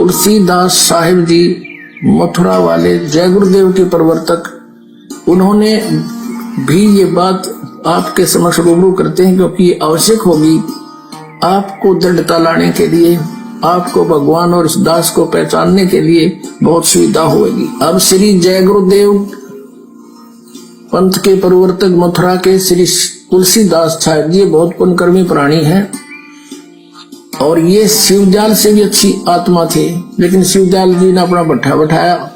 तुलसीदास साहिब जी मथुरा वाले जय गुरुदेव के प्रवर्तक, उन्होंने भी ये बात आपके समक्ष रूबरू करते हैं, क्योंकि ये आवश्यक होगी आपको दृढ़ता लाने के लिए, आपको भगवान और इस दास को पहचानने के लिए बहुत सुविधा होगी। अब श्री जय गुरुदेव पंथ के प्रवर्तक मथुरा के श्री तुलसीदास साहिब जी बहुत पुण्यकर्मी प्राणी हैं और ये शिवजाल से भी अच्छी आत्मा थे, लेकिन शिवजाल जी ने अपना भट्ठा बैठाया,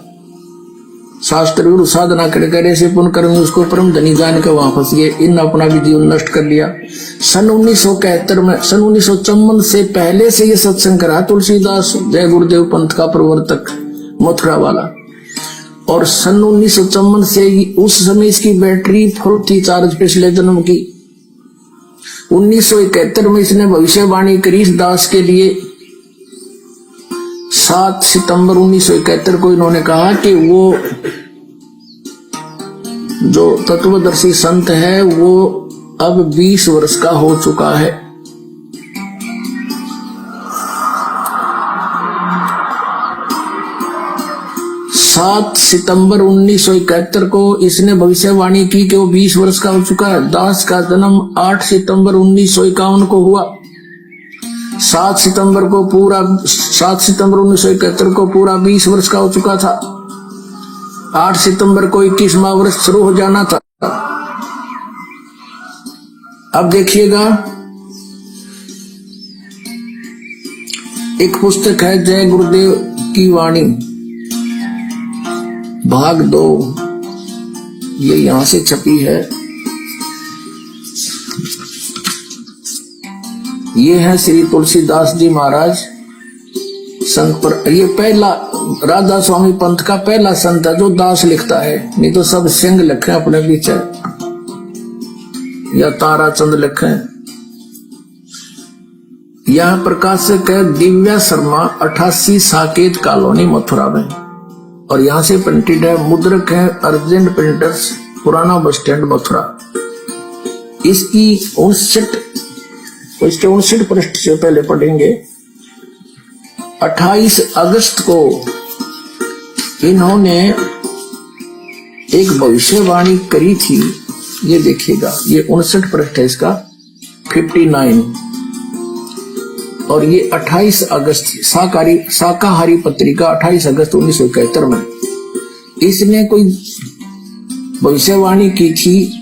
शास्त्र गुरु साधना कर ऐसे पुण्यकर्मी उसको परम धनी जान के वहां फंस गए। इन अपना भी जीवन नष्ट कर लिया। सन 1971 में, सन 1954 से पहले से ये सत्संग करा तुलसीदास जय गुरुदेव पंथ का प्रवर्तक मथुरा वाला, और सन 1954 से उस समय इसकी बैटरी फुल थी चार्ज पिछले जन्म की। 1971 में इसने भविष्यवाणी करी इस दास के लिए। 7 सितंबर 1971 को इन्होंने कहा कि वो जो तत्वदर्शी संत है वो अब 20 वर्ष का हो चुका है। सात सितंबर 1971 को इसने भविष्यवाणी की कि वो 20 वर्ष का हो चुका है। दास का जन्म 8 सितंबर 1951 को हुआ। 7 सितंबर 1971 को पूरा 20 वर्ष का हो चुका था। 8 सितंबर को 21वां वर्ष शुरू हो जाना था। अब देखिएगा, एक पुस्तक है जय गुरुदेव की वाणी भाग 2, ये यहां से छपी है। ये है श्री तुलसीदास जी महाराज संत पर। ये पहला राधा स्वामी पंथ का पहला संत है जो दास लिखता है, नहीं तो सब सिंह लिखे अपने पीछे या ताराचंद लिखे। यह प्रकाशक है दिव्या शर्मा, 88 साकेत कॉलोनी मथुरा में, और यहां से प्रिंटेड है। मुद्रक है अर्जेंट प्रिंटर्स, पुराना बस स्टैंड मथुरा। इसकी 59 पृष्ठ से पहले पढ़ेंगे। 28 अगस्त को इन्होंने एक भविष्यवाणी करी थी, ये देखिएगा, ये 59 पृष्ठ है इसका, 59, और ये 28 अगस्त शाकाहारी पत्रिका 28 अगस्त 1971 में इसने कोई भविष्यवाणी की थी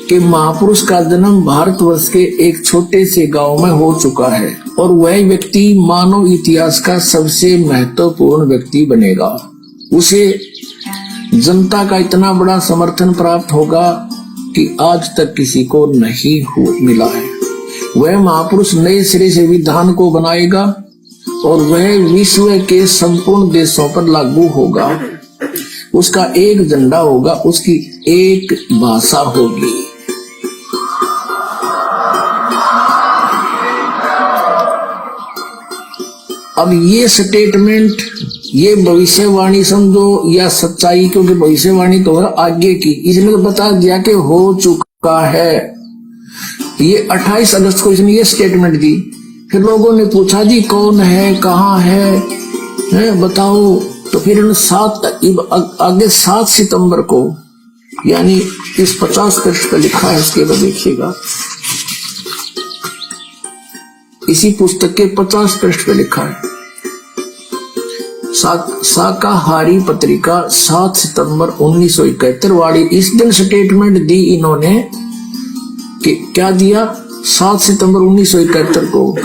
कि महापुरुष का जन्म भारतवर्ष के एक छोटे से गांव में हो चुका है और वह व्यक्ति मानव इतिहास का सबसे महत्वपूर्ण व्यक्ति बनेगा। उसे जनता का इतना बड़ा समर्थन प्राप्त होगा कि आज तक किसी को नहीं मिला है। वह महापुरुष नए सिरे से विधान को बनाएगा और वह विश्व के संपूर्ण देशों पर लागू होगा। उसका एक झंडा होगा, उसकी एक भाषा होगी। अब ये स्टेटमेंट, ये भविष्यवाणी समझो या सच्चाई, क्योंकि भविष्यवाणी तो है आगे की, इसने तो बता दिया कि हो चुका है। ये 28 अगस्त को इसने ये स्टेटमेंट दी। फिर लोगों ने पूछा जी कौन है, कहाँ है बताओ। तो फिर आगे 7 सितंबर को, यानी इस 50 पृष्ठ पर लिखा है, इसके बाद देखिएगा, इसी पुस्तक के 50 पृष्ठ पे लिखा है। शाकाहारी पत्रिका 7 सितंबर 1971 वाली, इस दिन स्टेटमेंट दी इन्होंने कि क्या दिया, 7 सितंबर 1971 को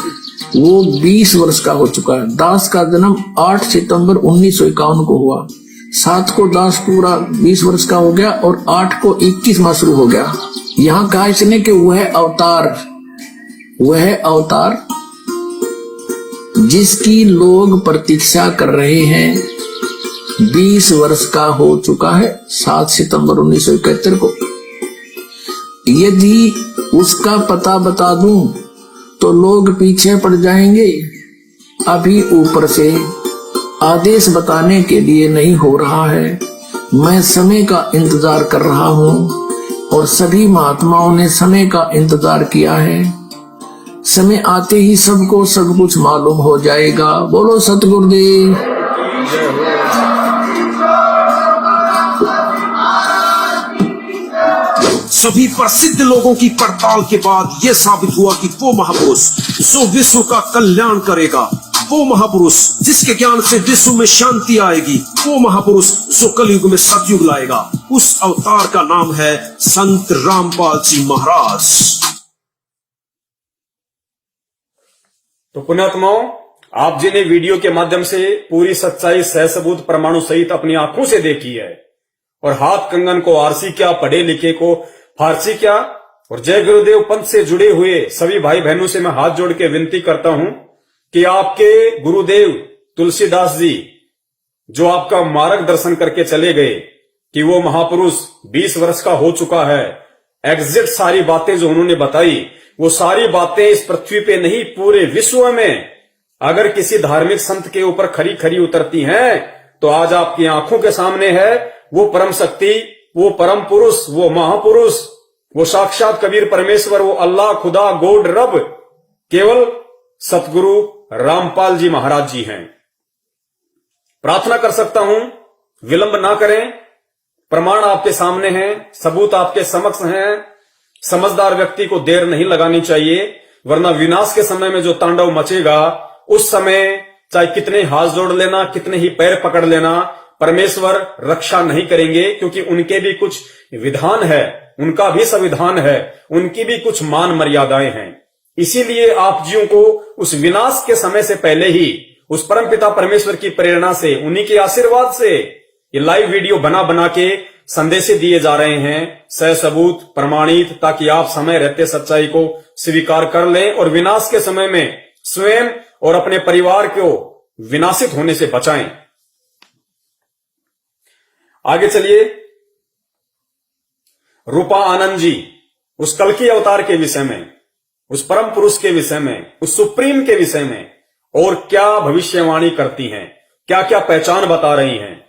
वो 20 वर्ष का हो चुका है। दास का जन्म 8 सितंबर 1951 को हुआ। 7 को दास पूरा 20 वर्ष का हो गया और 8 को 21 माह शुरू हो गया। यहाँ कहा इसने कि वह अवतार जिसकी लोग प्रतीक्षा कर रहे हैं 20 वर्ष का हो चुका है 7 सितंबर 1971 को। यदि उसका पता बता दूं तो लोग पीछे पड़ जाएंगे। अभी ऊपर से आदेश बताने के लिए नहीं हो रहा है। मैं समय का इंतजार कर रहा हूं और सभी महात्माओं ने समय का इंतजार किया है। समय आते ही सबको सब कुछ मालूम हो जाएगा। बोलो सतगुरुदेव। सभी प्रसिद्ध लोगों की पड़ताल के बाद यह साबित हुआ कि वो महापुरुष जो विश्व का कल्याण करेगा, वो महापुरुष जिसके ज्ञान से विश्व में शांति आएगी, वो महापुरुष जो कलयुग में सतयुग लाएगा, उस अवतार का नाम है संत रामपाल जी महाराज। तो पुण्यात्माओं, आप जिन्हें वीडियो के माध्यम से पूरी सच्चाई सहसबूत प्रमाणों सहित अपनी आंखों से देखी है, और हाथ कंगन को आरसी क्या, पढ़े लिखे को फारसी क्या, और जय गुरुदेव पंथ से जुड़े हुए सभी भाई बहनों से मैं हाथ जोड़ के विनती करता हूं कि आपके गुरुदेव तुलसीदास जी जो आपका मार्गदर्शन करके चले गए, कि वो महापुरुष 20 वर्ष का हो चुका है, एग्जैक्ट सारी बातें जो उन्होंने बताई, वो सारी बातें इस पृथ्वी पे नहीं पूरे विश्व में अगर किसी धार्मिक संत के ऊपर खरी खरी उतरती हैं तो आज आपकी आंखों के सामने है वो परम शक्ति, वो परम पुरुष, वो महापुरुष, वो साक्षात कबीर परमेश्वर, वो अल्लाह, खुदा, गॉड, रब, केवल सतगुरु रामपाल जी महाराज जी हैं। प्रार्थना कर सकता हूं, विलंब ना करें, प्रमाण आपके सामने हैं, सबूत आपके समक्ष हैं। समझदार व्यक्ति को देर नहीं लगानी चाहिए, वरना विनाश के समय में जो तांडव मचेगा, उस समय चाहे कितने हाथ जोड़ लेना, कितने ही पैर पकड़ लेना, परमेश्वर रक्षा नहीं करेंगे, क्योंकि उनके भी कुछ विधान है, उनका भी संविधान है, उनकी भी कुछ मान मर्यादाएं हैं। इसीलिए आप जियों को उस विनाश के समय से पहले ही उस परमपिता परमेश्वर की प्रेरणा से, उन्हीं के आशीर्वाद से ये लाइव वीडियो बना बना के संदेशे दिए जा रहे हैं, सहसबूत प्रमाणित, ताकि आप समय रहते सच्चाई को स्वीकार कर लें और विनाश के समय में स्वयं और अपने परिवार को विनाशित होने से बचाएं। आगे चलिए, रूपा आनंद जी उस कल्कि अवतार के विषय में, उस परम पुरुष के विषय में, उस सुप्रीम के विषय में और क्या भविष्यवाणी करती हैं, क्या क्या पहचान बता रही हैं,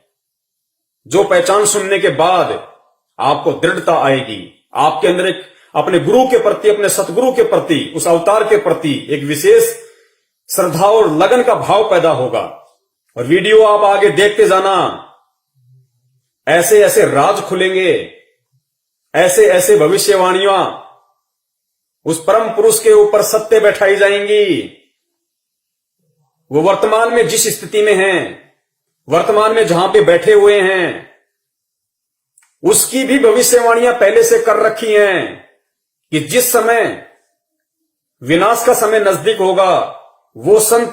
जो पहचान सुनने के बाद आपको दृढ़ता आएगी, आपके अंदर एक अपने गुरु के प्रति, अपने सतगुरु के प्रति, उस अवतार के प्रति एक विशेष श्रद्धा और लगन का भाव पैदा होगा। और वीडियो आप आगे देखते जाना, ऐसे ऐसे राज खुलेंगे, ऐसे ऐसे भविष्यवाणियां उस परम पुरुष के ऊपर सत्य बैठाई जाएंगी। वो वर्तमान में जिस स्थिति में हैं, वर्तमान में जहां पे बैठे हुए हैं, उसकी भी भविष्यवाणियां पहले से कर रखी हैं कि जिस समय विनाश का समय नजदीक होगा, वो संत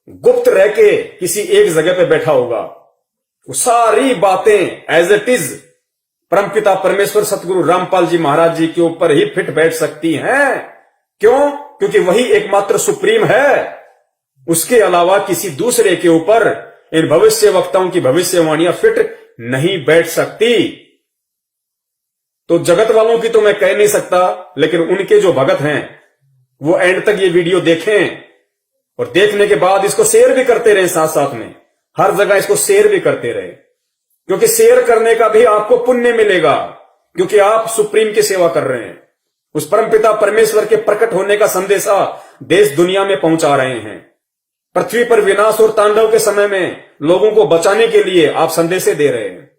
गुप्त रह के किसी एक जगह पे बैठा होगा। वो सारी बातें एज इट इज परमपिता परमेश्वर सतगुरु रामपाल जी महाराज जी के ऊपर ही फिट बैठ सकती हैं। क्यों? क्योंकि वही एकमात्र सुप्रीम है, उसके अलावा किसी दूसरे के ऊपर इन भविष्य वक्ताओं की भविष्यवाणियां फिट नहीं बैठ सकती। तो जगत वालों की तो मैं कह नहीं सकता, लेकिन उनके जो भगत हैं वो एंड तक ये वीडियो देखें और देखने के बाद इसको शेयर भी करते रहे, साथ साथ में हर जगह इसको शेयर भी करते रहे, क्योंकि शेयर करने का भी आपको पुण्य मिलेगा, क्योंकि आप सुप्रीम की सेवा कर रहे हैं, उस परमपिता परमेश्वर के प्रकट होने का संदेशा देश दुनिया में पहुंचा रहे हैं। पृथ्वी पर विनाश और तांडव के समय में लोगों को बचाने के लिए आप संदेशे दे रहे हैं।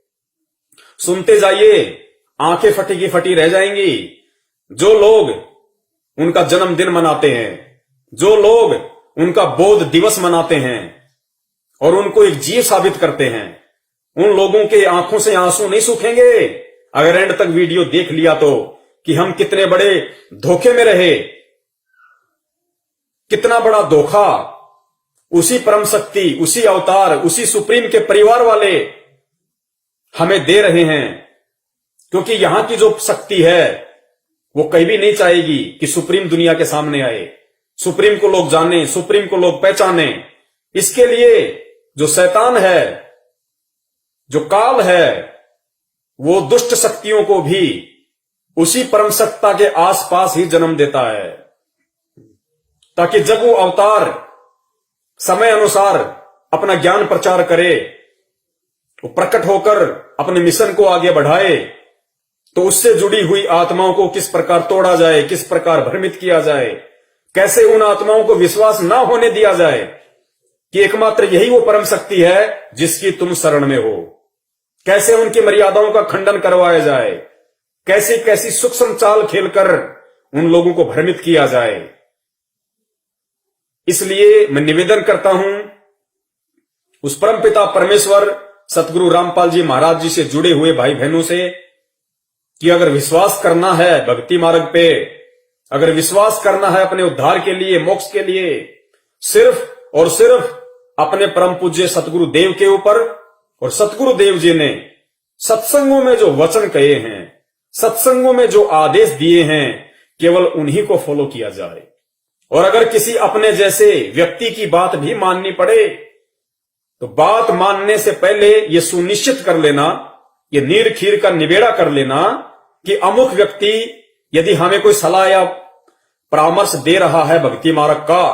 सुनते जाइए, आंखें फटी की फटी रह जाएंगी। जो लोग उनका जन्मदिन मनाते हैं, जो लोग उनका बोध दिवस मनाते हैं और उनको एक जीव साबित करते हैं, उन लोगों के आंखों से आंसू नहीं सूखेंगे अगर एंड तक वीडियो देख लिया तो, कि हम कितने बड़े धोखे में रहे, कितना बड़ा धोखा उसी परम शक्ति, उसी अवतार, उसी सुप्रीम के परिवार वाले हमें दे रहे हैं। क्योंकि यहां की जो शक्ति है वो कहीं भी नहीं चाहेगी कि सुप्रीम दुनिया के सामने आए, सुप्रीम को लोग जाने, सुप्रीम को लोग पहचाने। इसके लिए जो शैतान है, जो काल है, वो दुष्ट शक्तियों को भी उसी परम सत्ता के आसपास ही जन्म देता है, ताकि जब वो अवतार समय अनुसार अपना ज्ञान प्रचार करे, वो प्रकट होकर अपने मिशन को आगे बढ़ाए, तो उससे जुड़ी हुई आत्माओं को किस प्रकार तोड़ा जाए, किस प्रकार भ्रमित किया जाए, कैसे उन आत्माओं को विश्वास ना होने दिया जाए कि एकमात्र यही वो परम शक्ति है जिसकी तुम शरण में हो। कैसे उनकी मर्यादाओं का खंडन करवाया जाए, कैसी कैसी सूक्ष्म चाल खेलकर उन लोगों को भ्रमित किया जाए। इसलिए मैं निवेदन करता हूं उस परमपिता परमेश्वर सतगुरु रामपाल जी महाराज जी से जुड़े हुए भाई बहनों से कि अगर विश्वास करना है भक्ति मार्ग पे, अगर विश्वास करना है अपने उद्धार के लिए, मोक्ष के लिए, सिर्फ और सिर्फ अपने परम पूज्य सतगुरु देव के ऊपर, और सतगुरु देव जी ने सत्संगों में जो वचन कहे हैं, सत्संगों में जो आदेश दिए हैं, केवल उन्हीं को फॉलो किया जाए। और अगर किसी अपने जैसे व्यक्ति की बात भी माननी पड़े तो बात मानने से पहले यह सुनिश्चित कर लेना, यह नीर खीर का निबेड़ा कर लेना कि अमुक व्यक्ति यदि हमें कोई सलाह या परामर्श दे रहा है भक्ति मार्ग का,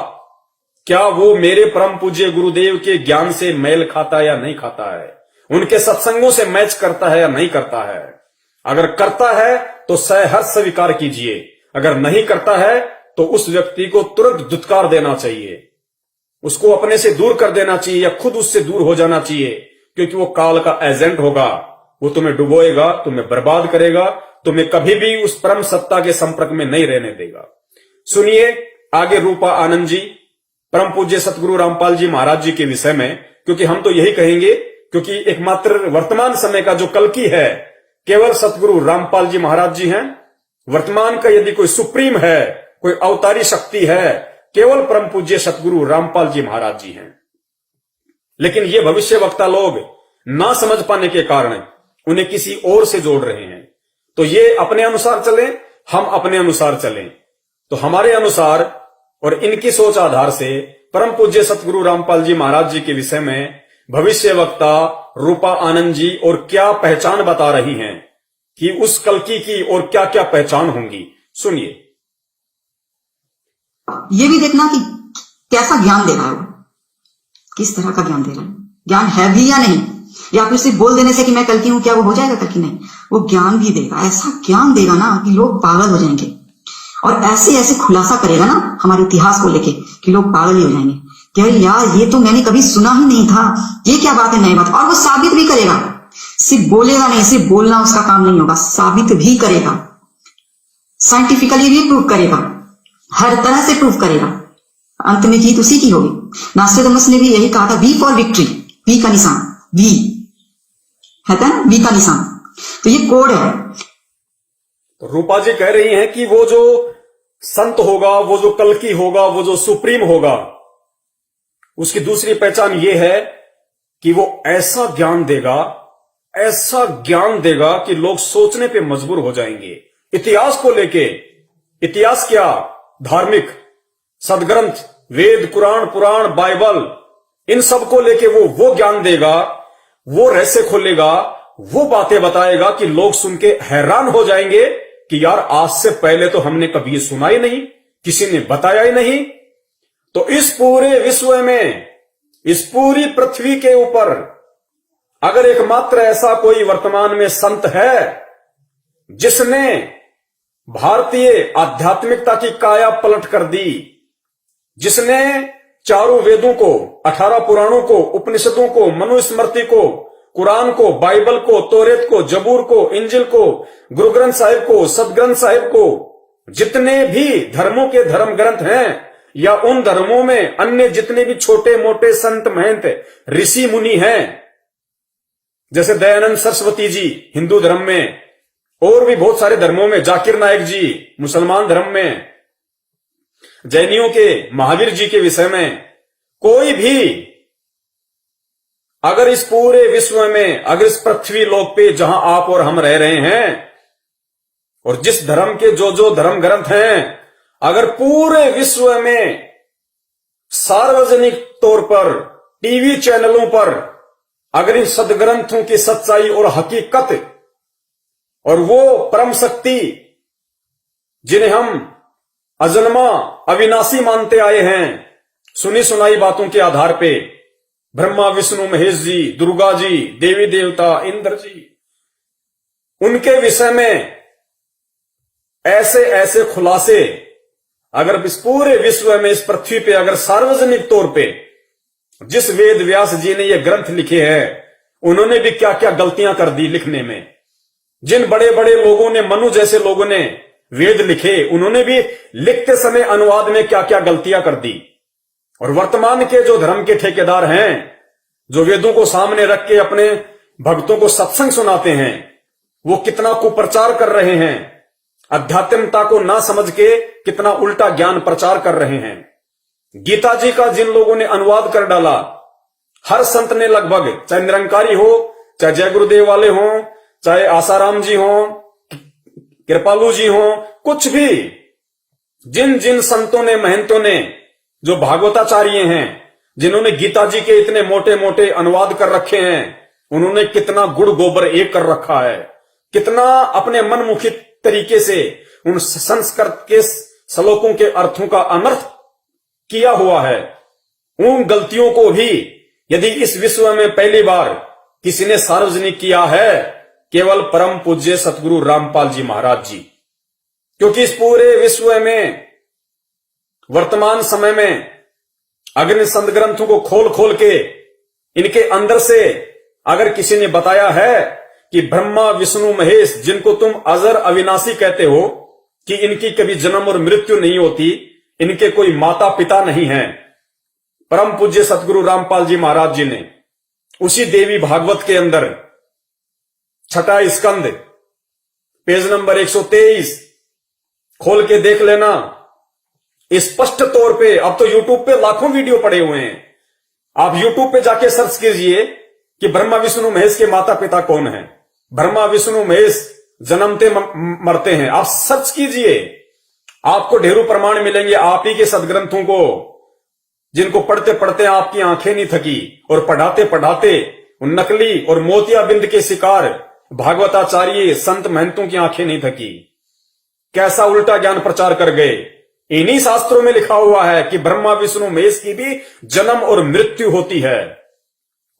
क्या वो मेरे परम पूज्य गुरुदेव के ज्ञान से मेल खाता है या नहीं खाता है, उनके सत्संगों से मैच करता है या नहीं करता है। अगर करता है तो सहर्ष स्वीकार कीजिए, अगर नहीं करता है तो उस व्यक्ति को तुरंत दुत्कार देना चाहिए, उसको अपने से दूर कर देना चाहिए या खुद उससे दूर हो जाना चाहिए, क्योंकि वो काल का एजेंट होगा। वो तुम्हें डुबोएगा, तुम्हें बर्बाद करेगा, तुम्हें कभी भी उस परम सत्ता के संपर्क में नहीं रहने देगा। सुनिए आगे रूपा आनंद जी, परम पूज्य सतगुरु रामपाल जी महाराज जी के विषय में, क्योंकि हम तो यही कहेंगे, क्योंकि एकमात्र वर्तमान समय का जो कल्कि है केवल सतगुरु रामपाल जी महाराज जी हैं। वर्तमान का यदि कोई सुप्रीम है, कोई अवतारी शक्ति है, केवल परम पूज्य सतगुरु रामपाल जी महाराज जी हैं। लेकिन ये भविष्य वक्ता लोग ना समझ पाने के कारण उन्हें किसी और से जोड़ रहे हैं। तो ये अपने अनुसार चलें, हम अपने अनुसार चलें। तो हमारे अनुसार और इनकी सोच आधार से परम पूज्य सतगुरु रामपाल जी महाराज जी के विषय में भविष्य वक्ता रूपा आनंद जी और क्या पहचान बता रही हैं कि उस कल्कि की और क्या क्या पहचान होंगी। सुनिए। ये भी देखना कि कैसा ज्ञान दे रहा है वो, किस तरह का ज्ञान दे रहा है, ज्ञान है भी या नहीं, या फिर सिर्फ बोल देने से कि मैं कल्कि हूं क्या वो हो जाएगा कल्कि? नहीं, वो ज्ञान भी देगा, ऐसा ज्ञान देगा ना कि लोग पागल हो जाएंगे। और ऐसे ऐसे खुलासा करेगा ना हमारे इतिहास को लेके कि लोग पागल ही हो जाएंगे कि अरे यार ये तो मैंने कभी सुना ही नहीं था, ये क्या बात है, नई बात। और वो साबित भी करेगा, सिर्फ बोलेगा नहीं, सिर्फ बोलना उसका काम नहीं होगा, साबित भी करेगा, साइंटिफिकली भी प्रूव करेगा, हर तरह से प्रूव करेगा। अंत में जीत उसी की होगी। नास्ट्रेडमस ने भी यही कहा था, वी फॉर विक्ट्री, वी का निशान, वी है ना, वी का निशान। तो ये कोड है। तो रूपा जी कह रही हैं कि वो जो संत होगा, वो जो कल्कि होगा, वो जो सुप्रीम होगा, उसकी दूसरी पहचान ये है कि वो ऐसा ज्ञान देगा, ऐसा ज्ञान देगा कि लोग सोचने पे मजबूर हो जाएंगे। इतिहास को लेके, इतिहास क्या, धार्मिक सदग्रंथ, वेद, कुरान, पुराण, बाइबल, इन सब को लेके वो ज्ञान देगा, वो रहस्य खोलेगा, वो बातें बताएगा कि लोग सुन के हैरान हो जाएंगे कि यार आज से पहले तो हमने कभी ये सुना ही नहीं, किसी ने बताया ही नहीं। तो इस पूरे विश्व में, इस पूरी पृथ्वी के ऊपर अगर एकमात्र ऐसा कोई वर्तमान में संत है जिसने भारतीय आध्यात्मिकता की काया पलट कर दी, जिसने चारों वेदों को, 18 पुराणों को, उपनिषदों को, मनुस्मृति को, कुरान को, बाइबल को, तौरेत को, जबूर को, इंजिल को, गुरु ग्रंथ साहिब को, सदग्रंथ साहिब को, जितने भी धर्मों के धर्म ग्रंथ हैं या उन धर्मों में अन्य जितने भी छोटे मोटे संत महंत ऋषि मुनि हैं, जैसे दयानंद सरस्वती जी हिंदू धर्म में, और भी बहुत सारे धर्मों में, जाकिर नायक जी मुसलमान धर्म में, जैनियों के महावीर जी के विषय में, कोई भी अगर इस पूरे विश्व में, अगर इस पृथ्वी लोक पे जहां आप और हम रह रहे हैं, और जिस धर्म के जो जो धर्म ग्रंथ हैं, अगर पूरे विश्व में सार्वजनिक तौर पर टीवी चैनलों पर अगर इन सदग्रंथों की सच्चाई और हकीकत और वो परम शक्ति जिन्हें हम अजन्मा अविनाशी मानते आए हैं, सुनी सुनाई बातों के आधार पे, ब्रह्मा विष्णु महेश जी, दुर्गा जी, देवी देवता, इंद्र जी, उनके विषय में ऐसे ऐसे खुलासे अगर इस पूरे विश्व में, इस पृथ्वी पे अगर सार्वजनिक तौर पे जिस वेद व्यास जी ने ये ग्रंथ लिखे हैं, उन्होंने भी क्या क्या गलतियां कर दी लिखने में। जिन बड़े बड़े लोगों ने, मनु जैसे लोगों ने वेद लिखे, उन्होंने भी लिखते समय अनुवाद में क्या क्या गलतियां कर दी। और वर्तमान के जो धर्म के ठेकेदार हैं, जो वेदों को सामने रख के अपने भक्तों को सत्संग सुनाते हैं, वो कितना कुप्रचार कर रहे हैं, अध्यात्मता को ना समझ के कितना उल्टा ज्ञान प्रचार कर रहे हैं। गीता जी का जिन लोगों ने अनुवाद कर डाला, हर संत ने लगभग, चाहे निरंकारी हो, चाहे जय गुरुदेव वाले हों, चाहे आसाराम जी हों, कृपालू जी हों, कुछ भी, जिन जिन संतों ने, महंतों ने, जो भागवताचार्य हैं, जिन्होंने गीता जी के इतने मोटे मोटे अनुवाद कर रखे हैं, उन्होंने कितना गुड़ गोबर एक कर रखा है, कितना अपने मनमुखी तरीके से उन संस्कृत के श्लोकों के अर्थों का अनर्थ किया हुआ है। उन गलतियों को भी यदि इस विश्व में पहली बार किसी ने सार्वजनिक किया है, केवल परम पूज्य सतगुरु रामपाल जी महाराज जी। क्योंकि इस पूरे विश्व में वर्तमान समय में अग्नि संत ग्रंथों को खोल खोल के इनके अंदर से अगर किसी ने बताया है कि ब्रह्मा विष्णु महेश, जिनको तुम अजर अविनाशी कहते हो, कि इनकी कभी जन्म और मृत्यु नहीं होती, इनके कोई माता पिता नहीं है, परम पूज्य सतगुरु रामपाल जी महाराज जी ने उसी देवी भागवत के अंदर 6वां स्कंद पेज नंबर 123 खोल के देख लेना, स्पष्ट तौर पे। अब तो यूट्यूब पे लाखों वीडियो पड़े हुए हैं, आप यूट्यूब पे जाके सर्च कीजिए कि ब्रह्मा विष्णु महेश के माता पिता कौन है, ब्रह्मा विष्णु महेश जन्मते मरते हैं, आप सर्च कीजिए, आपको ढेरों प्रमाण मिलेंगे आप ही के सदग्रंथों को, जिनको पढ़ते पढ़ते आपकी आंखें नहीं थकी, और पढ़ाते पढ़ाते नकली और मोतियाबिंद के शिकार भागवताचार्य संत महंतों की आंखें नहीं थकी। कैसा उल्टा ज्ञान प्रचार कर गए। इन्हीं शास्त्रों में लिखा हुआ है कि ब्रह्मा विष्णु महेश की भी जन्म और मृत्यु होती है।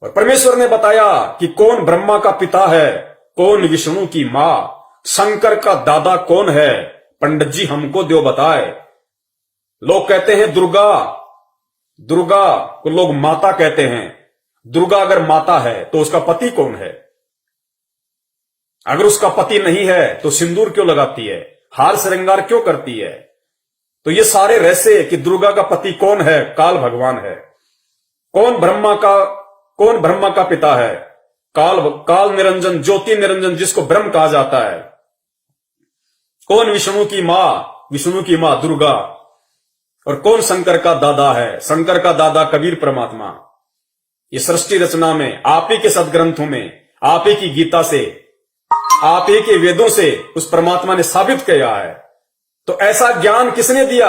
और परमेश्वर ने बताया कि कौन ब्रह्मा का पिता है, कौन विष्णु की मां, शंकर का दादा कौन है, पंडित जी हमको दो बताए। लोग कहते हैं दुर्गा, दुर्गा को लोग माता कहते हैं। दुर्गा अगर माता है तो उसका पति कौन है? अगर उसका पति नहीं है तो सिंदूर क्यों लगाती है, हार श्रृंगार क्यों करती है? तो ये सारे रहस्य कि दुर्गा का पति कौन है, काल भगवान है। कौन ब्रह्मा का पिता है? काल निरंजन, ज्योति निरंजन, जिसको ब्रह्म कहा जाता है। कौन विष्णु की मां दुर्गा। और कौन शंकर का दादा है? शंकर का दादा कबीर परमात्मा। ये सृष्टि रचना में, आप ही के सदग्रंथों में, आप ही की गीता से, आप ही के वेदों से उस परमात्मा ने साबित किया है। तो ऐसा ज्ञान किसने दिया?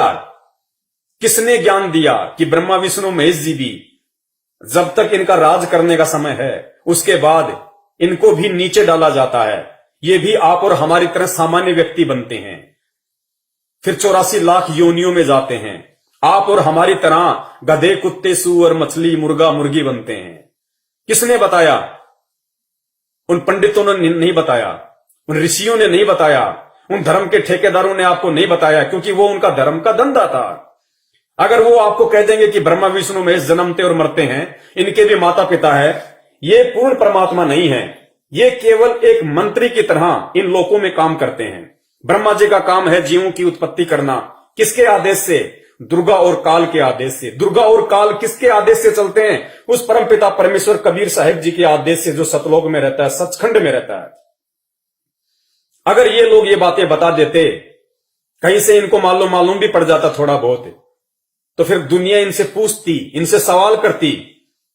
किसने ज्ञान दिया कि ब्रह्मा विष्णु महेश जी भी जब तक इनका राज करने का समय है, उसके बाद इनको भी नीचे डाला जाता है। ये भी आप और हमारी तरह सामान्य व्यक्ति बनते हैं, फिर 84 लाख योनियों में जाते हैं। आप और हमारी तरह गधे, कुत्ते, सूअर, मछली, मुर्गा, मुर्गी बनते हैं। किसने बताया? उन पंडितों ने नहीं बताया, उन ऋषियों ने नहीं बताया, उन धर्म के ठेकेदारों ने आपको नहीं बताया, क्योंकि वो उनका धर्म का धंधा था। अगर वो आपको कह देंगे कि ब्रह्मा विष्णु महेश जन्मते और मरते हैं, इनके भी माता पिता है, ये पूर्ण परमात्मा नहीं है। ये केवल एक मंत्री की तरह इन लोकों में काम करते हैं। ब्रह्मा जी का काम है जीवों की उत्पत्ति करना। किसके आदेश से? दुर्गा और काल के आदेश से। दुर्गा और काल किसके आदेश से चलते हैं? उस परमपिता परमेश्वर कबीर साहिब जी के आदेश से, जो सतलोक में रहता है, सचखंड में रहता है। अगर ये लोग ये बातें बता देते, कहीं से इनको मालूम भी पड़ जाता थोड़ा बहुत, तो फिर दुनिया इनसे पूछती, इनसे सवाल करती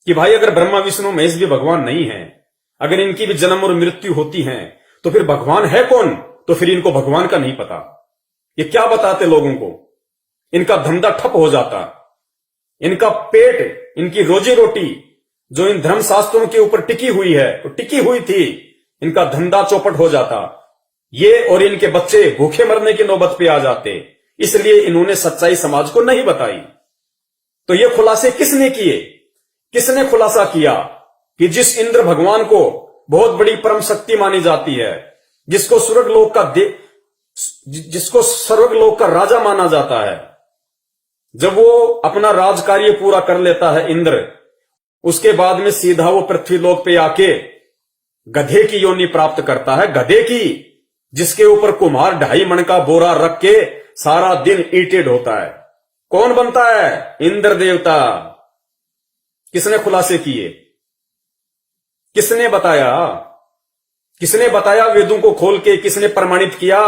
कि भाई अगर ब्रह्मा विष्णु महेश भी भगवान नहीं है, अगर इनकी भी जन्म और मृत्यु होती है, तो फिर भगवान है कौन? तो फिर इनको भगवान का नहीं पता। ये क्या बताते लोगों को? इनका धंधा ठप हो जाता, इनका पेट, इनकी रोजी रोटी जो इन धर्म शास्त्रों के ऊपर टिकी हुई है, तो टिकी हुई थी, इनका धंधा चौपट हो जाता। ये और इनके बच्चे भूखे मरने की नौबत पे आ जाते। इसलिए इन्होंने सच्चाई समाज को नहीं बताई। तो ये खुलासे किसने किए? किसने खुलासा किया कि जिस इंद्र भगवान को बहुत बड़ी परम शक्ति मानी जाती है, जिसको स्वर्गलोक का राजा माना जाता है, जब वो अपना राजकार्य पूरा कर लेता है इंद्र, उसके बाद में सीधा वो पृथ्वीलोक पे आके गधे की योनि प्राप्त करता है, गधे की, जिसके ऊपर कुम्हार 2.5 मन का बोरा रख के सारा दिन ईंटें ढोता है। कौन बनता है? इंद्र देवता। किसने खुलासे किए? किसने बताया? किसने बताया वेदों को खोल के? किसने प्रमाणित किया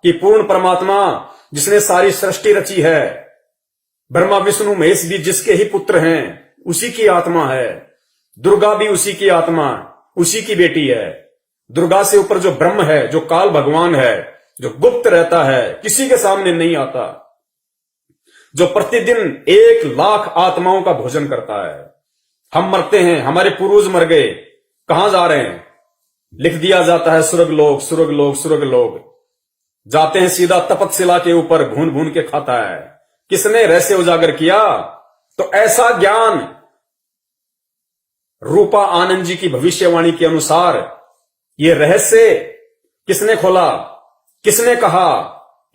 कि पूर्ण परमात्मा जिसने सारी सृष्टि रची है, ब्रह्मा विष्णु महेश भी जिसके ही पुत्र हैं, उसी की आत्मा है। दुर्गा भी उसी की आत्मा, उसी की बेटी है। दुर्गा से ऊपर जो ब्रह्म है, जो काल भगवान है, जो गुप्त रहता है, किसी के सामने नहीं आता, जो प्रतिदिन 1 लाख आत्माओं का भोजन करता है। हम मरते हैं, हमारे पूर्वज मर गए, कहां जा रहे हैं? लिख दिया जाता है स्वर्गलोक, स्वर्गलोक, स्वर्गलोक। जाते हैं सीधा तपतशिला के ऊपर, भून भून के खाता है। किसने रहस्य उजागर किया? तो ऐसा ज्ञान रूपा आनंद जी की भविष्यवाणी के अनुसार ये रहस्य किसने खोला? किसने कहा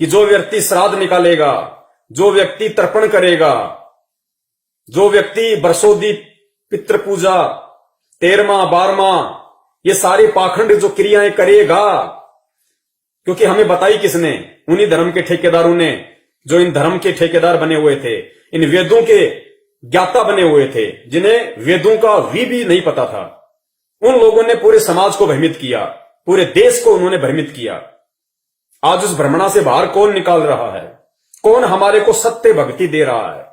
कि जो व्यक्ति श्राद्ध निकालेगा, जो व्यक्ति तर्पण करेगा, जो व्यक्ति बरसोदी पितृ पूजा, 13वां 12वां ये सारी पाखंड जो क्रियाएं करेगा, क्योंकि हमें बताई किसने? उन्हीं धर्म के ठेकेदारों ने, जो इन धर्म के ठेकेदार बने हुए थे, इन वेदों के ज्ञाता बने हुए थे, जिन्हें वेदों का भी नहीं पता था। उन लोगों ने पूरे समाज को भ्रमित किया, पूरे देश को उन्होंने भ्रमित किया। आज उस भ्रमणा से बाहर कौन निकाल रहा है? कौन हमारे को सत्य भक्ति दे रहा है?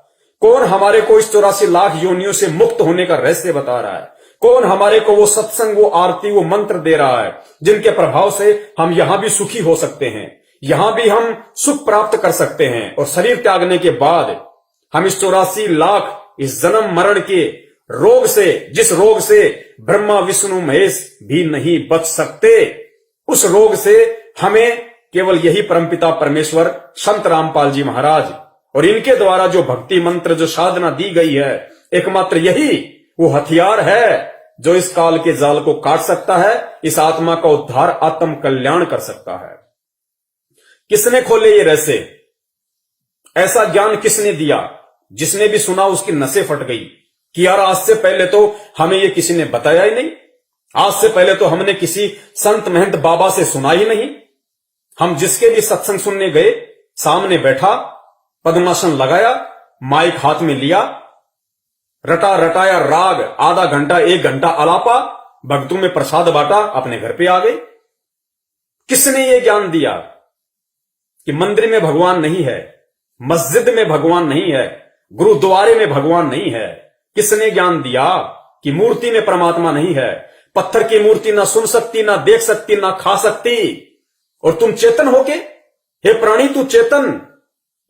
कौन हमारे को इस 84 लाख योनियों से मुक्त होने का रहस्य बता रहा है? कौन हमारे को वो सत्संग, वो आरती, वो मंत्र दे रहा है, जिनके प्रभाव से हम यहां भी सुखी हो सकते हैं, यहां भी हम सुख प्राप्त कर सकते हैं, और शरीर त्यागने के बाद हम इस 84 लाख इस जन्म मरण के रोग से, जिस रोग से ब्रह्मा विष्णु महेश भी नहीं बच सकते, उस रोग से हमें केवल यही परमपिता परमेश्वर संत रामपाल जी महाराज और इनके द्वारा जो भक्ति मंत्र, जो साधना दी गई है, एकमात्र यही वो हथियार है जो इस काल के जाल को काट सकता है, इस आत्मा का उद्धार, आत्म कल्याण कर सकता है। किसने खोले ये रहस्य? ऐसा ज्ञान किसने दिया? जिसने भी सुना उसकी नसें फट गई कि यार आज से पहले तो हमें ये किसी ने बताया ही नहीं, आज से पहले तो हमने किसी संत महंत बाबा से सुना ही नहीं। हम जिसके भी सत्संग सुनने गए, सामने बैठा, पद्मासन लगाया, माइक हाथ में लिया, रटा रटाया राग, आधा घंटा 1 घंटा आलापा, भक्तों में प्रसाद बांटा, अपने घर पे आ गए। किसने ये ज्ञान दिया कि मंदिर में भगवान नहीं है, मस्जिद में भगवान नहीं है, गुरुद्वारे में भगवान नहीं है? किसने ज्ञान दिया कि मूर्ति में परमात्मा नहीं है? पत्थर की मूर्ति ना सुन सकती, ना देख सकती, ना खा सकती, और तुम चेतन होके, हे प्राणी तू चेतन,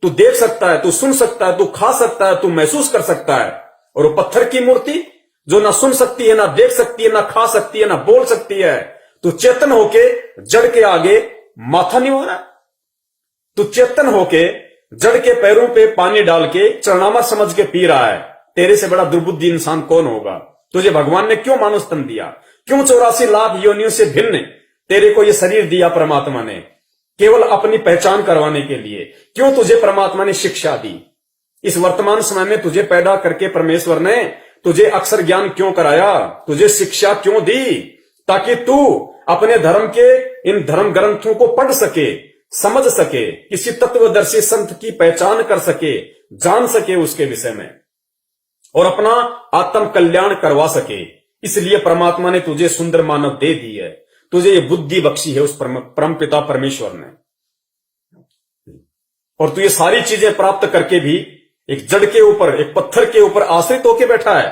तू देख सकता है, तू सुन सकता है, तू खा सकता है, तू महसूस कर सकता है, और वो पत्थर की मूर्ति जो ना सुन सकती है, ना देख सकती है, ना खा सकती है, ना बोल सकती है, तू चेतन होके जड़ के आगे माथा नहीं हो रहा? तू चेतन होके जड़ के पैरों पे पानी डाल के चरणामा समझ के पी रहा है। तेरे से बड़ा दुर्बुद्धि इंसान कौन होगा? तुझे भगवान ने क्यों मानुष तन दिया? क्यों 84 लाख योनियों से भिन्न तेरे को ये शरीर दिया परमात्मा ने? केवल अपनी पहचान करवाने के लिए। क्यों तुझे परमात्मा ने शिक्षा दी? इस वर्तमान समय में तुझे पैदा करके परमेश्वर ने तुझे अक्षर ज्ञान क्यों कराया? तुझे शिक्षा क्यों दी? ताकि तू अपने धर्म के इन धर्म ग्रंथों को पढ़ सके, समझ सके, किसी तत्वदर्शी संत की पहचान कर सके, जान सके उसके विषय में, और अपना आत्म कल्याण करवा सके। इसलिए परमात्मा ने तुझे सुंदर मानव दे दी है, तुझे ये बुद्धि बख्शी है उस परम पिता परमेश्वर ने, और तू ये सारी चीजें प्राप्त करके भी एक जड़ के ऊपर, एक पत्थर के ऊपर आश्रित होके बैठा है।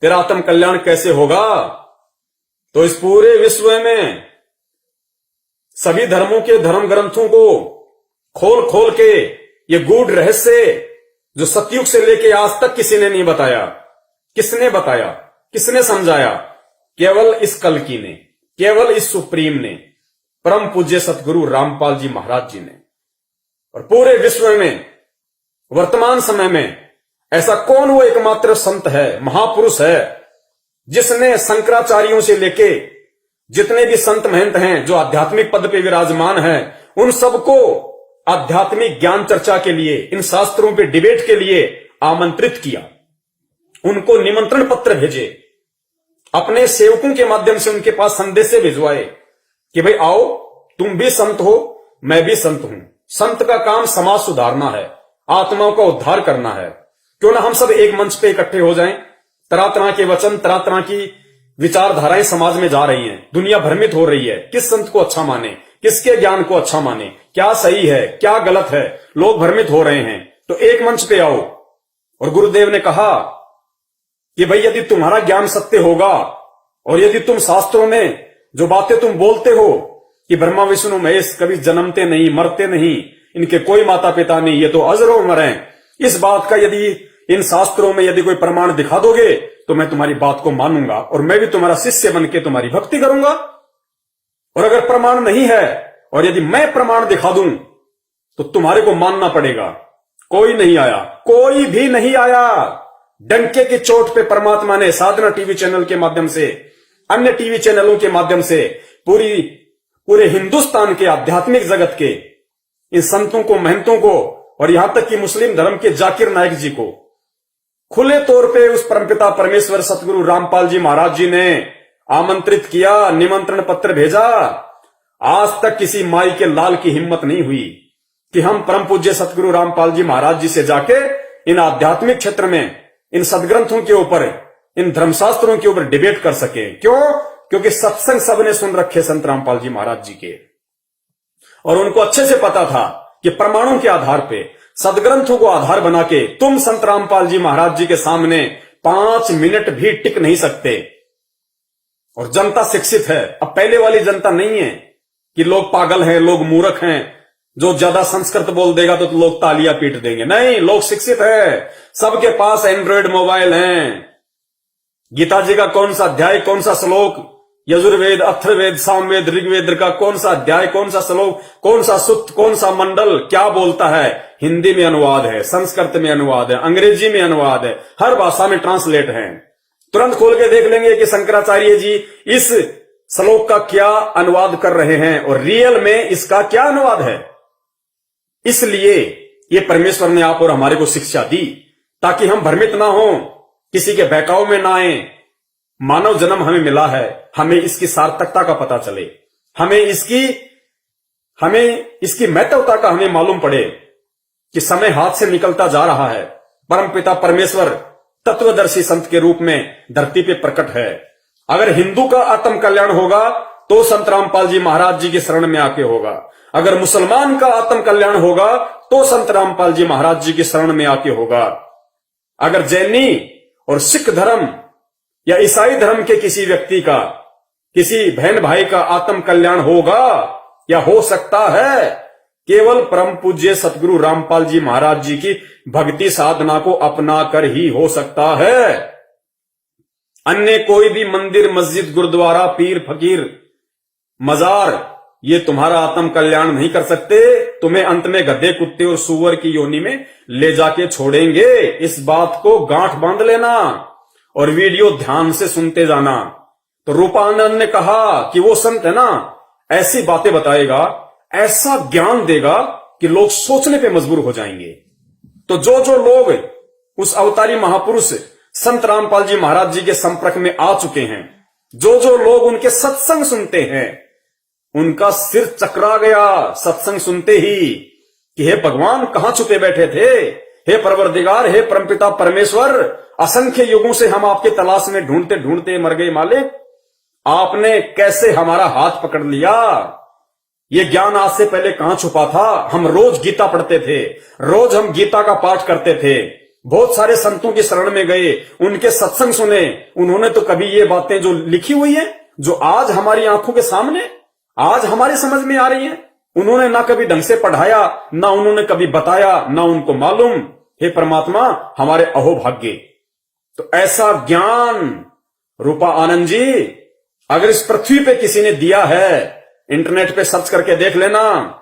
तेरा आत्म कल्याण कैसे होगा? तो इस पूरे विश्व में सभी धर्मों के धर्म ग्रंथों को खोल खोल के ये गूढ़ रहस्य जो सतयुग से लेके आज तक किसी ने नहीं बताया, किसने बताया, किसने समझाया? केवल इस कल्कि ने, केवल इस सुप्रीम ने, परम पूज्य सतगुरु रामपाल जी महाराज जी ने। और पूरे विश्व में वर्तमान समय में ऐसा कौन वो एकमात्र संत है, महापुरुष है, जिसने शंकराचार्यों से लेके जितने भी संत महंत हैं जो आध्यात्मिक पद पे विराजमान हैं, उन सबको आध्यात्मिक ज्ञान चर्चा के लिए, इन शास्त्रों पे डिबेट के लिए आमंत्रित किया, उनको निमंत्रण पत्र भेजे, अपने सेवकों के माध्यम से उनके पास संदेश भिजवाए कि भाई आओ, तुम भी संत हो, मैं भी संत हूं। संत का काम समाज सुधारना है, आत्माओं का उद्धार करना है। क्यों ना हम सब एक मंच पे इकट्ठे हो जाएं। तरह तरह के वचन, तरह तरह की विचारधाराएं समाज में जा रही हैं, दुनिया भ्रमित हो रही है। किस संत को अच्छा माने, किसके ज्ञान को अच्छा माने, क्या सही है क्या गलत है, लोग भ्रमित हो रहे हैं। तो एक मंच पे आओ। और गुरुदेव ने कहा कि भाई यदि तुम्हारा ज्ञान सत्य होगा और यदि तुम शास्त्रों में जो बातें तुम बोलते हो कि ब्रह्मा विष्णु महेश कभी जन्मते नहीं, मरते नहीं, इनके कोई माता पिता नहीं, ये तो अजर व अमर हैं, इस बात का यदि इन शास्त्रों में यदि कोई प्रमाण दिखा दोगे तो मैं तुम्हारी बात को मानूंगा और मैं भी तुम्हारा शिष्य बन के तुम्हारी भक्ति करूंगा। और अगर प्रमाण नहीं है और यदि मैं प्रमाण दिखा दूं तो तुम्हारे को मानना पड़ेगा। कोई नहीं आया, कोई भी नहीं आया। डंके की चोट पे परमात्मा ने साधना टीवी चैनल के माध्यम से, अन्य टीवी चैनलों के माध्यम से पूरे हिंदुस्तान के आध्यात्मिक जगत के इन संतों को, महंतों को और यहां तक कि मुस्लिम धर्म के जाकिर नायक जी को खुले तौर पे उस परमपिता परमेश्वर सतगुरु रामपाल जी महाराज जी ने आमंत्रित किया, निमंत्रण पत्र भेजा। आज तक किसी माई के लाल की हिम्मत नहीं हुई कि हम परम पूज्य सतगुरु रामपाल जी महाराज जी से जाके इन आध्यात्मिक क्षेत्र में, इन सदग्रंथों के ऊपर, इन धर्मशास्त्रों के ऊपर डिबेट कर सके। क्यों? क्योंकि सत्संग सबने सुन रखे संत रामपाल जी महाराज जी के, और उनको अच्छे से पता था कि प्रमाणों के आधार पे, सदग्रंथों को आधार बना के तुम संत रामपाल जी महाराज जी के सामने 5 मिनट भी टिक नहीं सकते। और जनता शिक्षित है। अब पहले वाली जनता नहीं है कि लोग पागल हैं, लोग मूर्ख हैं, जो ज्यादा संस्कृत बोल देगा तो लोग तालियां पीट देंगे। नहीं, लोग शिक्षित है, सबके पास एंड्रॉयड मोबाइल हैं। गीता जी का कौन सा अध्याय, कौन सा श्लोक, यजुर्वेद, अथर्ववेद, सामवेद, ऋग्वेद का कौन सा अध्याय, कौन सा श्लोक, कौन सा सूक्त, कौन सा मंडल क्या बोलता है, हिंदी में अनुवाद है, संस्कृत में अनुवाद है, अंग्रेजी में अनुवाद है, हर भाषा में ट्रांसलेट है। तुरंत खोल के देख लेंगे कि शंकराचार्य जी इस श्लोक का क्या अनुवाद कर रहे हैं और रियल में इसका क्या अनुवाद है। इसलिए ये परमेश्वर ने आप और हमारे को शिक्षा दी ताकि हम भ्रमित ना हो, किसी के बहकाव में ना आए। मानव जन्म हमें मिला है, हमें इसकी सार्थकता का पता चले, हमें इसकी महत्वता का हमें मालूम पड़े कि समय हाथ से निकलता जा रहा है। परमपिता परमेश्वर तत्वदर्शी संत के रूप में धरती पे प्रकट है। अगर हिंदू का आत्म कल्याण होगा तो संत रामपाल जी महाराज जी की शरण में आके होगा। अगर मुसलमान का आत्म कल्याण होगा तो संत रामपाल जी महाराज जी की शरण में आके होगा। अगर जैनी और सिख धर्म या ईसाई धर्म के किसी व्यक्ति का, किसी बहन भाई का आत्म कल्याण होगा या हो सकता है, केवल परम पूज्य सतगुरु रामपाल जी महाराज जी की भक्ति साधना को अपना कर ही हो सकता है। अन्य कोई भी मंदिर, मस्जिद, गुरुद्वारा, पीर, फकीर, मजार ये तुम्हारा आत्म कल्याण नहीं कर सकते। तुम्हें अंत में गधे, कुत्ते और सूअर की योनि में ले जाके छोड़ेंगे। इस बात को गांठ बांध लेना और वीडियो ध्यान से सुनते जाना। तो रूपानंद ने कहा कि वो संत है ना, ऐसी बातें बताएगा, ऐसा ज्ञान देगा कि लोग सोचने पे मजबूर हो जाएंगे। तो जो लोग उस अवतारी महापुरुष संत रामपाल जी महाराज जी के संपर्क में आ चुके हैं, जो लोग उनके सत्संग सुनते हैं, उनका सिर चकरा गया सत्संग सुनते ही कि हे भगवान कहां छुपे बैठे थे, हे परवरदिगार, हे परमपिता परमेश्वर, असंख्य युगों से हम आपके तलाश में ढूंढते ढूंढते मर गए मालिक, आपने कैसे हमारा हाथ पकड़ लिया। ये ज्ञान आज से पहले कहां छुपा था। हम रोज गीता पढ़ते थे, रोज हम गीता का पाठ करते थे, बहुत सारे संतों की शरण में गए, उनके सत्संग सुने। उन्होंने तो कभी ये बातें जो लिखी हुई है, जो आज हमारी आंखों के सामने, आज हमारी समझ में आ रही है, उन्होंने ना कभी ढंग से पढ़ाया, ना उन्होंने कभी बताया, ना उनको मालूम। हे परमात्मा, हमारे अहोभाग्य। तो ऐसा ज्ञान रूपा आनंद जी अगर इस पृथ्वी पे किसी ने दिया है, इंटरनेट पे सर्च करके देख लेना,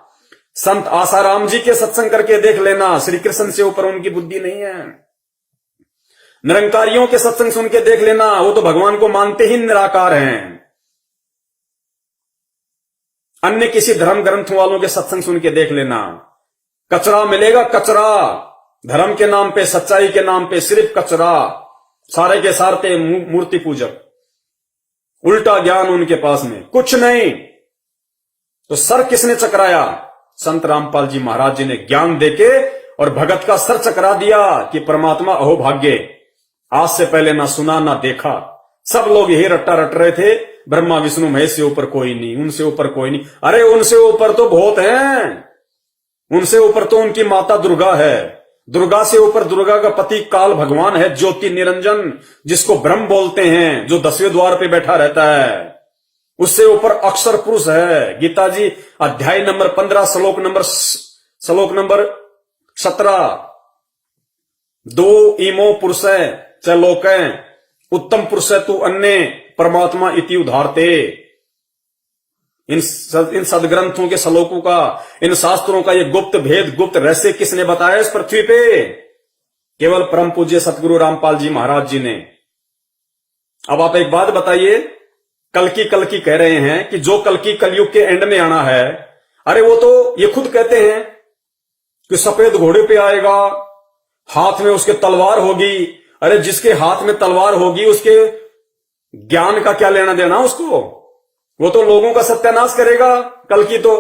संत आसाराम जी के सत्संग करके देख लेना, श्री कृष्ण से ऊपर उनकी बुद्धि नहीं है। निरंकारियों के सत्संग सुन के देख लेना, वो तो भगवान को मानते ही निराकार हैं। अन्य किसी धर्म ग्रंथ वालों के सत्संग सुन के देख लेना, कचरा मिलेगा, कचरा। धर्म के नाम पे, सच्चाई के नाम पे सिर्फ कचरा। सारे के सारे मूर्ति पूजक, उल्टा ज्ञान उनके पास में, कुछ नहीं। तो सर किसने चकराया? संत रामपाल जी महाराज जी ने ज्ञान देके और भगत का सर चकरा दिया कि परमात्मा अहोभाग्य, आज से पहले ना सुना ना देखा। सब लोग यही रट्टा रट रहे थे, ब्रह्मा विष्णु महेश से ऊपर कोई नहीं, उनसे ऊपर कोई नहीं। अरे उनसे ऊपर तो बहुत हैं, उनसे ऊपर तो उनकी माता दुर्गा है, दुर्गा से ऊपर दुर्गा का पति काल भगवान है, ज्योति निरंजन, जिसको ब्रह्म बोलते हैं, जो 10वें द्वार पे बैठा रहता है। उससे ऊपर अक्षर पुरुष है। गीता जी अध्याय नंबर 15 श्लोक नंबर 17, 2 इमो पुरुष च लोक उत्तम पुरुष तू अन्य परमात्मा इति उधारते। इन सदग्रंथों के श्लोकों का, इन शास्त्रों का ये गुप्त भेद, गुप्त रहस्य किसने बताया इस पृथ्वी पे? केवल परम पूज्य सतगुरु रामपाल जी महाराज जी ने। अब आप एक बात बताइए, कल्कि कह रहे हैं कि जो कल्कि कलयुग के एंड में आना है, अरे वो तो ये खुद कहते हैं कि सफेद घोड़े पे आएगा, हाथ में उसके तलवार होगी। अरे जिसके हाथ में तलवार होगी उसके ज्ञान का क्या लेना देना उसको? वो तो लोगों का सत्यानाश करेगा कल्कि। तो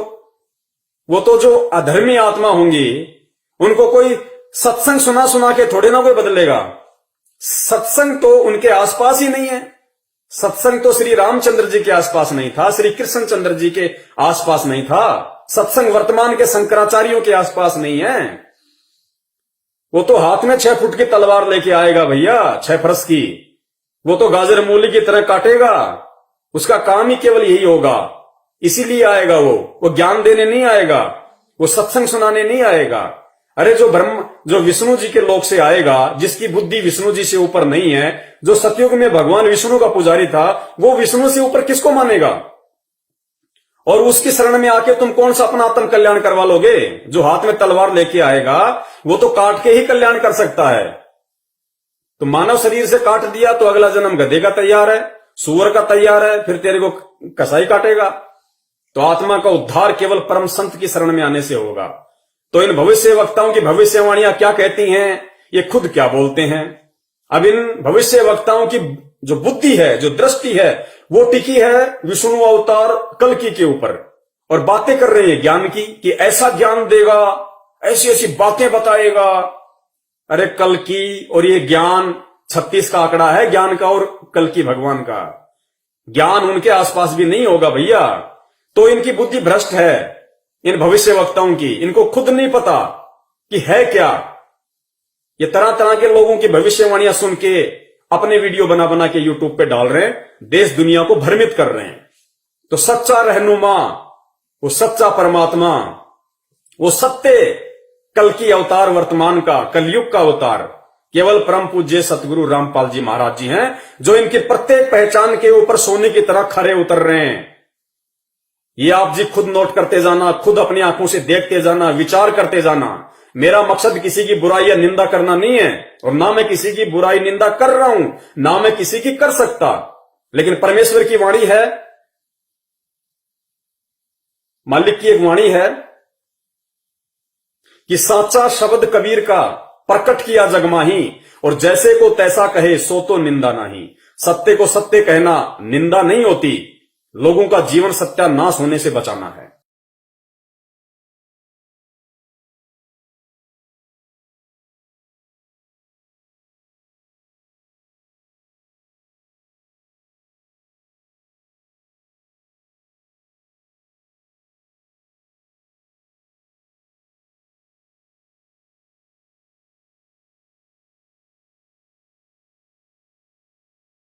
वो तो जो अधर्मी आत्मा होंगी उनको कोई सत्संग सुना के थोड़े ना कोई बदलेगा। सत्संग तो उनके आसपास ही नहीं है। सत्संग तो श्री रामचंद्र जी के आसपास नहीं था, श्री कृष्ण चंद्र जी के आसपास नहीं था। सत्संग वर्तमान के शंकराचार्यों के आसपास नहीं है। वो तो हाथ में 6 फुट की तलवार लेके आएगा भैया, 6 फरस की। वो तो गाजर मूली की तरह काटेगा। उसका काम ही केवल यही होगा, इसीलिए आएगा। वो ज्ञान देने नहीं आएगा, वो सत्संग सुनाने नहीं आएगा। अरे जो विष्णु जी के लोक से आएगा, जिसकी बुद्धि विष्णु जी से ऊपर नहीं है, जो सतयुग में भगवान विष्णु का पुजारी था, वो विष्णु से ऊपर किसको मानेगा? और उसकी शरण में आके तुम कौन सा अपना आत्म कल्याण करवा लोगे? जो हाथ में तलवार लेके आएगा वो तो काट के ही कल्याण कर सकता है। तो मानव शरीर से काट दिया तो अगला जन्म गधे का तैयार है, सूअर का तैयार है, फिर तेरे को कसाई काटेगा। तो आत्मा का उद्धार केवल परम संत की शरण में आने से होगा। तो इन भविष्य वक्ताओं की भविष्यवाणियां क्या कहती हैं, ये खुद क्या बोलते हैं? अब इन भविष्य वक्ताओं की जो बुद्धि है, जो दृष्टि है, वो टिकी है विष्णु अवतार कल्कि के ऊपर, और बातें कर रहे हैं ज्ञान की कि ऐसा ज्ञान देगा, ऐसी ऐसी बातें बताएगा। अरे कल्कि और ये ज्ञान 36 का आंकड़ा है ज्ञान का, और कल्कि भगवान का ज्ञान उनके आसपास भी नहीं होगा भैया। तो इनकी बुद्धि भ्रष्ट है, इन भविष्य वक्ताओं की। इनको खुद नहीं पता कि है क्या। ये तरह तरह के लोगों की भविष्यवाणियां सुन के अपने वीडियो बना बना के यूट्यूब पे डाल रहे हैं, देश दुनिया को भ्रमित कर रहे हैं। तो सच्चा रहनुमा, वो सच्चा परमात्मा, वो सत्य कल्कि अवतार वर्तमान का, कलयुग का अवतार केवल परम पूज्य सतगुरु रामपाल जी महाराज जी हैं, जो इनकी प्रत्येक पहचान के ऊपर सोने की तरह खरे उतर रहे हैं। ये आप जी खुद नोट करते जाना, खुद अपनी आंखों से देखते जाना, विचार करते जाना। मेरा मकसद किसी की बुराई या निंदा करना नहीं है, और ना मैं किसी की बुराई निंदा कर रहा हूं, ना मैं किसी की कर सकता। लेकिन परमेश्वर की वाणी है, मालिक की एक वाणी है कि साचा शब्द कबीर का प्रकट किया जगमाही, और जैसे को तैसा कहे सो तो निंदा नहीं। सत्य को सत्य कहना निंदा नहीं होती, लोगों का जीवन सत्यानाश होने से बचाना है।